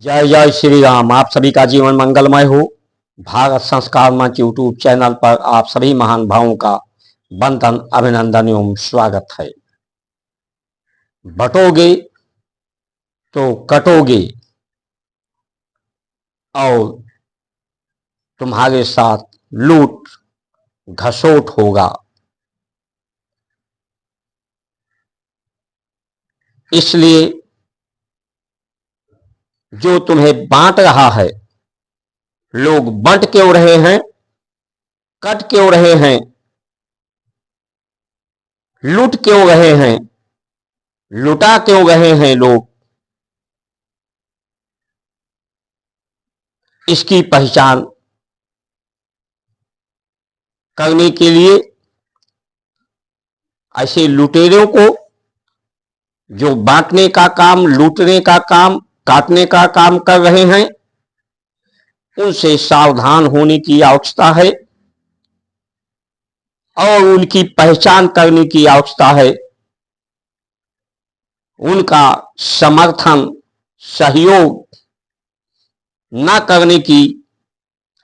जय जय श्री राम। आप सभी का जीवन मंगलमय हो। भारत संस्कार मंच यूट्यूब चैनल पर आप सभी महान भावों का वंदन, अभिनंदन एवं स्वागत है। बटोगे तो कटोगे और तुम्हारे साथ लूट घसोट होगा। इसलिए जो तुम्हें बांट रहा है, लोग बंट क्यों रहे हैं, कट क्यों रहे हैं, लूट क्यों रहे हैं, लुटा क्यों रहे हैं लोग, इसकी पहचान करने के लिए ऐसे लुटेरों को, जो बांटने का काम, लूटने का काम, काटने का काम कर रहे हैं, उनसे सावधान होने की आवश्यकता है और उनकी पहचान करने की आवश्यकता है। उनका समर्थन, सहयोग न करने की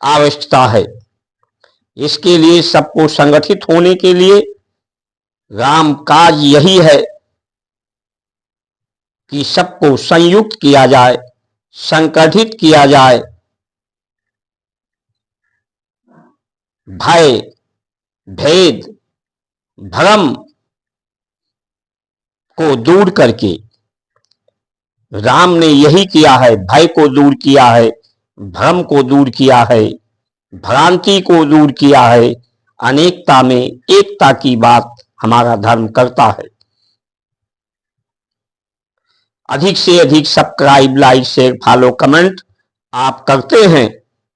आवश्यकता है। इसके लिए सबको संगठित होने के लिए राम काज यही है कि सबको संयुक्त किया जाए, संगठित किया जाए। भय, भेद, भ्रम को दूर करके राम ने यही किया है। भय को दूर किया है, भ्रम को दूर किया है, भ्रांति को दूर किया है। अनेकता में एकता की बात हमारा धर्म करता है। अधिक से अधिक subscribe, like, share, follow, comment आप करते हैं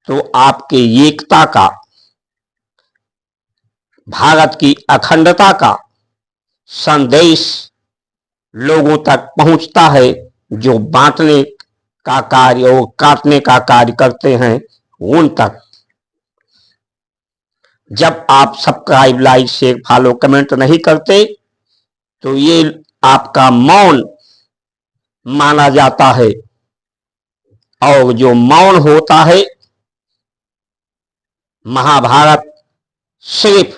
तो आपके एकता का, भारत की अखंडता का संदेश लोगों तक पहुंचता है। जो बांटने का कार्य और काटने का कार्य करते हैं उन तक। जब आप subscribe, like, share, follow, comment नहीं करते तो ये आपका मौन माना जाता है। और जो मौन होता है, महाभारत सिर्फ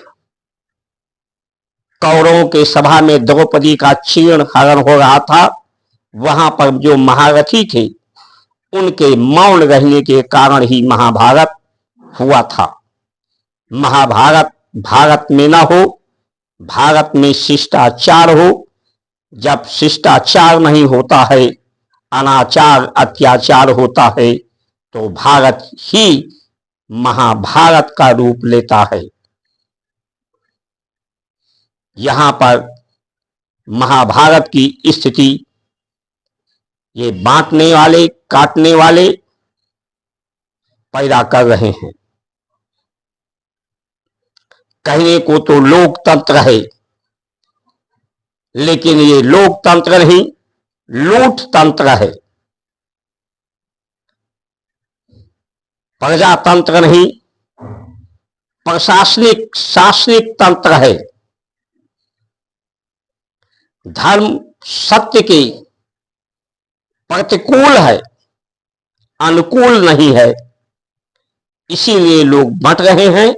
कौरवों के सभा में द्रौपदी का चीर्ण हरण हो रहा था, वहां पर जो महारथी थे उनके मौन रहने के कारण ही महाभारत हुआ था। महाभारत भारत में न हो, भारत में शिष्टाचार हो। जब शिष्टाचार नहीं होता है, अनाचार, अत्याचार होता है, तो भारत ही महाभारत का रूप लेता है। यहां पर महाभारत की स्थिति ये बांटने वाले, काटने वाले पैदा कर रहे हैं। कहने को तो लोकतंत्र है, लेकिन ये लोकतंत्र नहीं, लूटतंत्र है। प्रजातंत्र नहीं, प्रशासनिक, शासनिक तंत्र है। धर्म सत्य के प्रतिकूल है, अनुकूल नहीं है। इसीलिए लोग बंट रहे हैं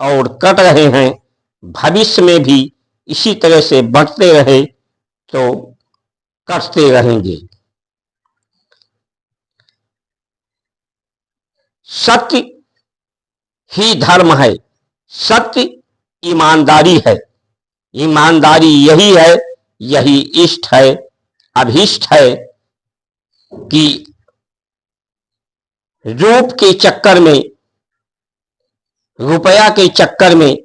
और कट रहे हैं। भविष्य में भी इसी तरह से बंटते रहे तो कटते रहेंगे। सत्य ही धर्म है, सत्य ईमानदारी है। ईमानदारी यही है, यही इष्ट है, अभीष्ट है कि रूप के चक्कर में, रुपया के चक्कर में,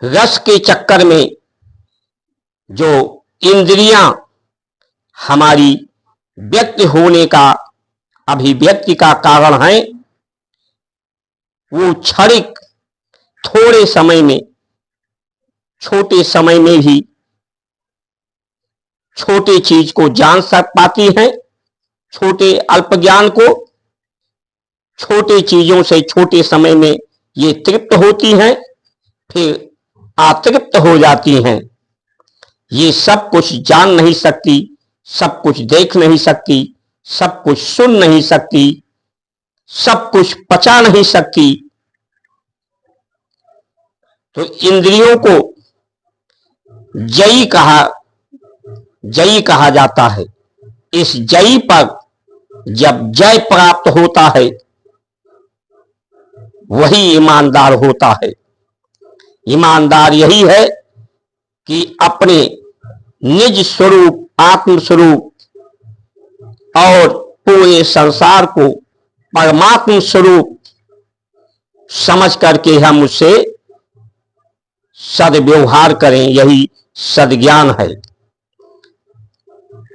रस के चक्कर में जो इंद्रियां हमारी व्यक्त होने का, अभिव्यक्ति का कारण है, वो क्षणिक, थोड़े समय में, छोटे समय में भी छोटे चीज को जान सक पाती हैं। छोटे अल्प ज्ञान को छोटे चीजों से छोटे समय में ये तृप्त होती हैं, फिर अतृप्त हो जाती हैं। ये सब कुछ जान नहीं सकती सब कुछ देख नहीं सकती, सब कुछ सुन नहीं सकती, सब कुछ पचा नहीं सकती। तो इंद्रियों को जयी कहा जाता है। इस जयी पर जब जय प्राप्त होता है वही ईमानदार होता है। ईमानदार यही है कि अपने निज स्वरूप, आत्म स्वरूप और पूरे संसार को परमात्म स्वरूप समझ करके हम उससे सद्व्यवहार करें, यही सद्ज्ञान है।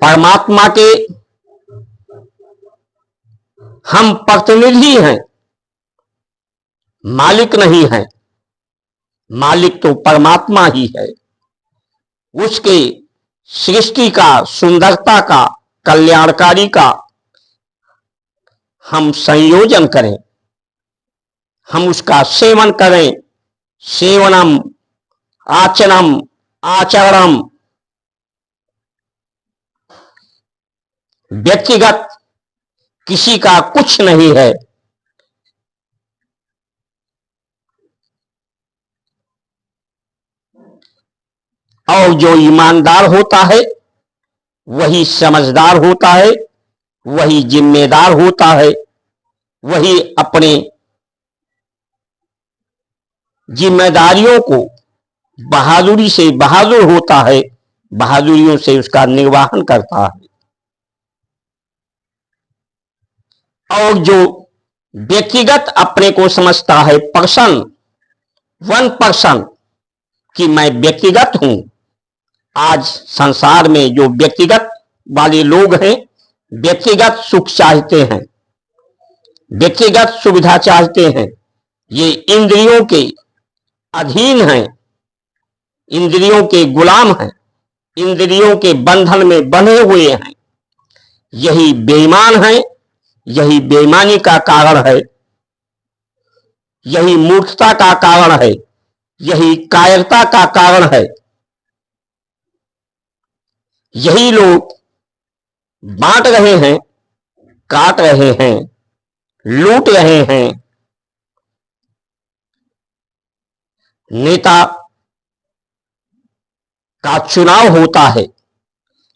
परमात्मा के हम प्रतिनिधि हैं, मालिक नहीं है। मालिक तो परमात्मा ही है। उसके सृष्टि का, सुंदरता का, कल्याणकारी का हम संयोजन करें, हम उसका सेवन करें। सेवनम आचरणम आचरणम। व्यक्तिगत किसी का कुछ नहीं है। और जो ईमानदार होता है वही समझदार होता है, वही जिम्मेदार होता है, वही अपने जिम्मेदारियों को बहादुरी से बहादुर होता है, बहादुरियों से उसका निर्वहन करता है। और जो व्यक्तिगत अपने को समझता है पर्सन, 1% कि मैं व्यक्तिगत हूं। आज संसार में जो व्यक्तिगत वाले लोग हैं, व्यक्तिगत सुख चाहते हैं, व्यक्तिगत सुविधा चाहते हैं, ये इंद्रियों के अधीन हैं, इंद्रियों के गुलाम हैं, इंद्रियों के बंधन में बंधे हुए हैं। यही बेईमान है, यही बेईमानी का कारण है, यही मूर्खता का कारण है, यही कायरता का कारण है। यही लोग बांट रहे हैं, काट रहे हैं, लूट रहे हैं। नेता का चुनाव होता है,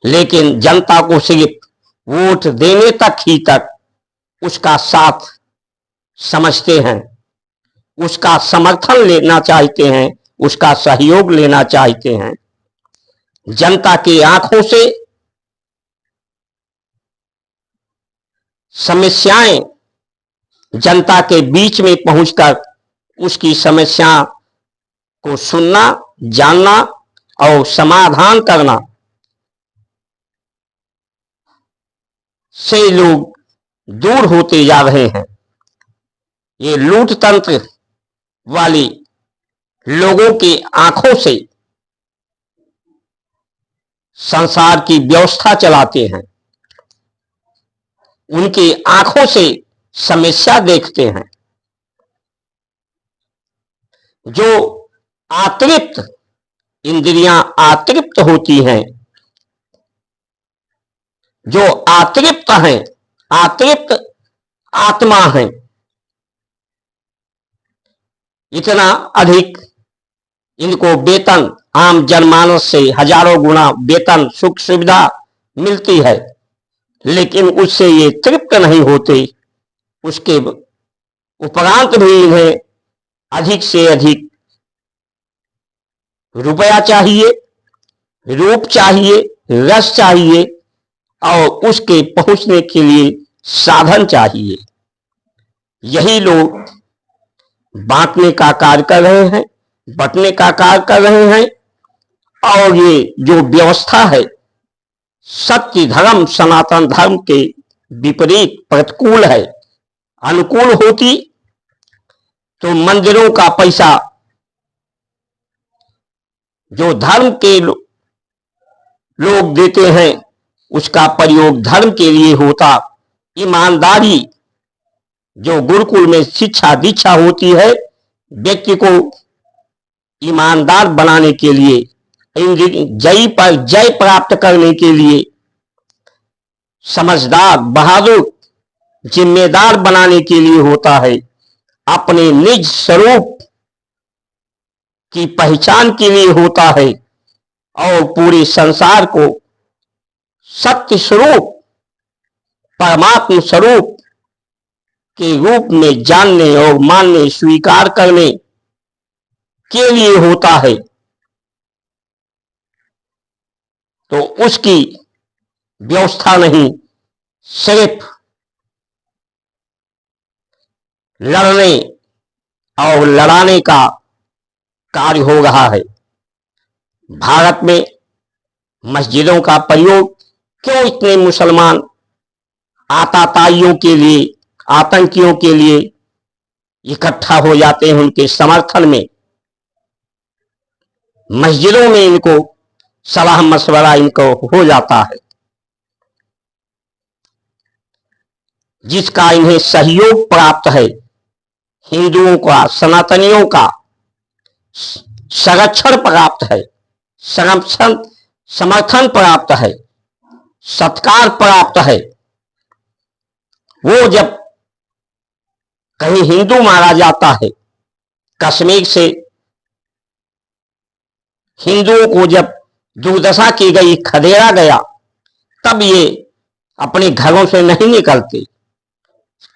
लेकिन जनता को सिर्फ वोट देने तक उसका साथ समझते हैं, उसका समर्थन लेना चाहते हैं, उसका सहयोग लेना चाहते हैं। जनता की आंखों से समस्याएं जनता के बीच में पहुंचकर उसकी समस्या को सुनना, जानना और समाधान करना से लोग दूर होते जा रहे हैं। ये लूट तंत्र वाली लोगों की आंखों से संसार की व्यवस्था चलाते हैं, उनकी आंखों से समस्या देखते हैं। जो अतृप्त इंद्रियां अतृप्त होती हैं, जो अतृप्त हैं, अतृप्त आत्मा हैं, इतना अधिक इनको वेतन आम जनमानस से हजारों गुना वेतन, सुख सुविधा मिलती है, लेकिन उससे ये तृप्त नहीं होते। उसके उपरांत भी इन्हें अधिक से अधिक रुपया चाहिए, रूप चाहिए, रस चाहिए और उसके पहुंचने के लिए साधन चाहिए। यही लोग बांटने का कार्य कर रहे हैं, बंटने का कार्य कर रहे हैं। और ये जो व्यवस्था है सत्य धर्म, सनातन धर्म के विपरीत प्रतिकूल है। अनुकूल होती तो मंदिरों का पैसा जो धर्म के लोग देते हैं उसका प्रयोग धर्म के लिए होता। ईमानदारी जो गुरुकुल में शिक्षा दीक्षा होती है, व्यक्ति को ईमानदार बनाने के लिए, जय पर जय प्राप्त करने के लिए समझदार, बहादुर, जिम्मेदार बनाने के लिए होता है, अपने निज स्वरूप की पहचान के लिए होता है और पूरे संसार को सत्य स्वरूप, परमात्म स्वरूप के रूप में जानने और मानने, स्वीकार करने के लिए होता है। तो उसकी व्यवस्था नहीं, सिर्फ लड़ने और लड़ाने का कार्य हो रहा है। भारत में मस्जिदों का प्रयोग क्यों इतने मुसलमान आतताइयों के लिए, आतंकियों के लिए इकट्ठा हो जाते हैं उनके समर्थन में? मस्जिदों में इनको सलाह मशवरा इनको हो जाता है, जिसका इन्हें सहयोग प्राप्त है। हिंदुओं का, सनातनियों का संरक्षण प्राप्त है, समर्थन प्राप्त है, सत्कार प्राप्त है। वो जब कहीं हिंदू मारा जाता है, कश्मीर से हिंदुओं को जब दुर्दशा की गई, खदेड़ा गया, तब ये अपने घरों से नहीं निकलते।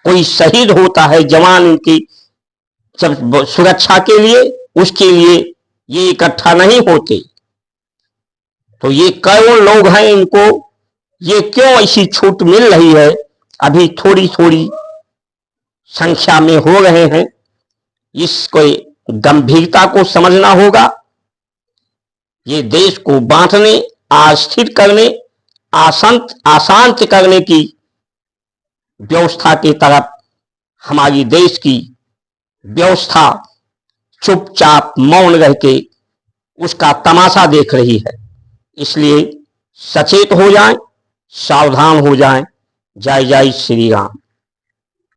कोई शहीद होता है जवान उनकी जब सुरक्षा के लिए, उसके लिए ये इकट्ठा नहीं होते। तो ये करोड़ लोग हैं, इनको ये क्यों ऐसी छूट मिल रही है? अभी थोड़ी थोड़ी संख्या में हो रहे हैं। इसको गंभीरता को समझना होगा। ये देश को बांटने, अस्थिर करने, अशांत करने की व्यवस्था की तरफ हमारी देश की व्यवस्था चुपचाप मौन रह के उसका तमाशा देख रही है। इसलिए सचेत हो जाएं, सावधान हो जाएं। जय जय श्री राम।